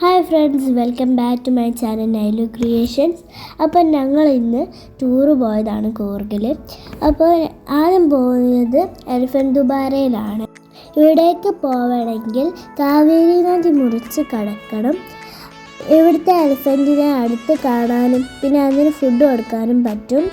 Hi friends, welcome back to my channel Nailu creations. അപ്പോൾ ഞങ്ങൾ ഇന്ന് ടൂറ് പോയതാണ് കൂർഗിൽ. അപ്പോൾ ആദ്യം പോകുന്നത് എലിഫൻറ്റ് ദുബാരയിലാണ്. ഇവിടേക്ക് പോവണമെങ്കിൽ കാവേരി നദി മുറിച്ച് കടക്കണം. ഇവിടുത്തെ എലിഫൻറ്റിനെ അടുത്ത് കാണാനും പിന്നെ അതിന് ഫുഡ് കൊടുക്കാനും പറ്റും.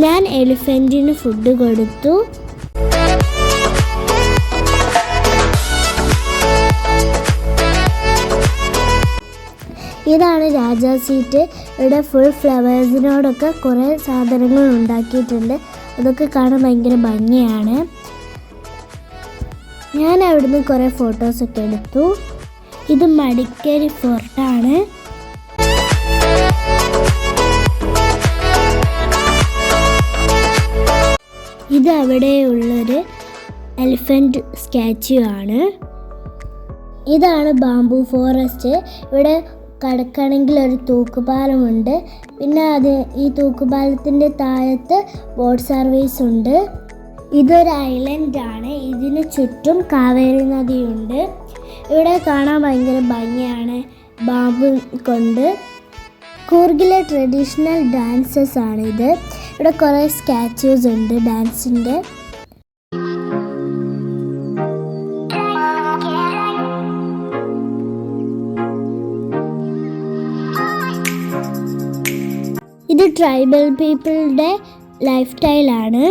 ഞാൻ എലിഫൻറ്റിന് ഫുഡ് കൊടുത്തു. ഇതാണ് രാജാ സീറ്റ്. ഇവിടെ ഫുൾ ഫ്ലവേഴ്സിനോടൊക്കെ കുറേ സാധനങ്ങൾ ഉണ്ടാക്കിയിട്ടുണ്ട്. അതൊക്കെ കാണാൻ ഭയങ്കര ഭംഗിയാണ്. ഞാൻ അവിടുന്ന് കുറേ ഫോട്ടോസൊക്കെ എടുത്തു. ഇത് മടിക്കേരി ഫോർട്ടാണ്. ഇത് അവിടെയുള്ളൊരു എലിഫൻറ്റ് സ്റ്റാച്യു ആണ്. ഇതാണ് ബാംബു ഫോറസ്റ്റ്. ഇവിടെ കടക്കണമെങ്കിൽ ഒരു തൂക്കുപാലമുണ്ട്. പിന്നെ ഈ തൂക്കുപാലത്തിൻ്റെ താഴത്ത് ബോട്ട് സർവീസ് ഉണ്ട്. ഇതൊരു ഐലൻഡാണ്. ഇതിന് ചുറ്റും കാവേരി നദിയുണ്ട്. ഇവിടെ കാണാൻ ഭയങ്കര ഭംഗിയാണ് ബാംബു കൊണ്ട്. കൂർഗിലെ ട്രഡീഷണൽ ഡാൻസസ് ആണിത്. ഇവിടെ കുറേ സ്റ്റാച്യൂസ് ഉണ്ട് ഡാൻസിൻ്റെ. ഇത് ട്രൈബൽ പീപ്പിളുടെ ലൈഫ് സ്റ്റൈലാണ്.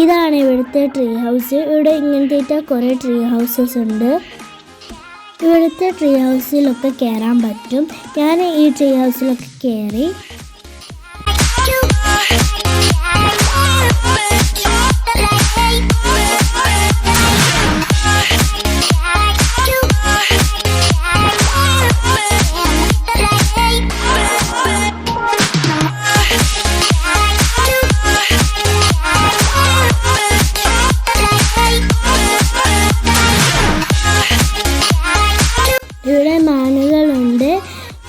ഇതാണ് ഇവിടുത്തെ ട്രീ ഹൗസ്. ഇവിടെ ഇങ്ങനത്തെ കുറേ ട്രീ ഹൗസസ് ഉണ്ട്. ഇവിടുത്തെ ട്രീ ഹൗസിലൊക്കെ കയറാൻ പറ്റും. ഞാൻ ഈ ട്രീ ഹൗസിലൊക്കെ കയറി. ഇവിടെ മാനുകളുണ്ട്.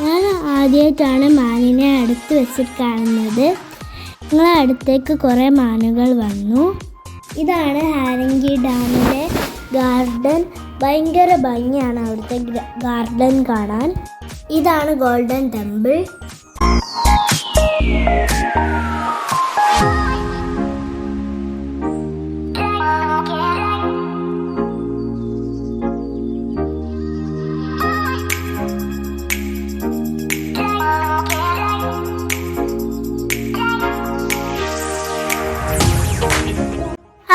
ഞാൻ ആദ്യമായിട്ടാണ് മാനിനെ അടുത്ത് വെച്ചിട്ട് കാണുന്നത്. ഞങ്ങളെ അടുത്തേക്ക് കുറേ മാനുകൾ വന്നു. ഇതാണ് ഹാരംഗി ഡാമിലെ ഗാർഡൻ. ഭയങ്കര ഭംഗിയാണ് അവിടുത്തെ ഗാർഡൻ കാണാൻ. ഇതാണ് ഗോൾഡൻ ടെമ്പിൾ.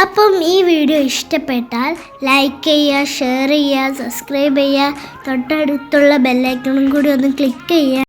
അപ്പം ഈ വീഡിയോ ഇഷ്ടപ്പെട്ടാൽ ലൈക്ക് ചെയ്യുക, ഷെയർ ചെയ്യുക, സബ്സ്ക്രൈബ് ചെയ്യുക. തൊട്ടടുത്തുള്ള ബെല്ലൈക്കണും കൂടി ഒന്ന് ക്ലിക്ക് ചെയ്യുക.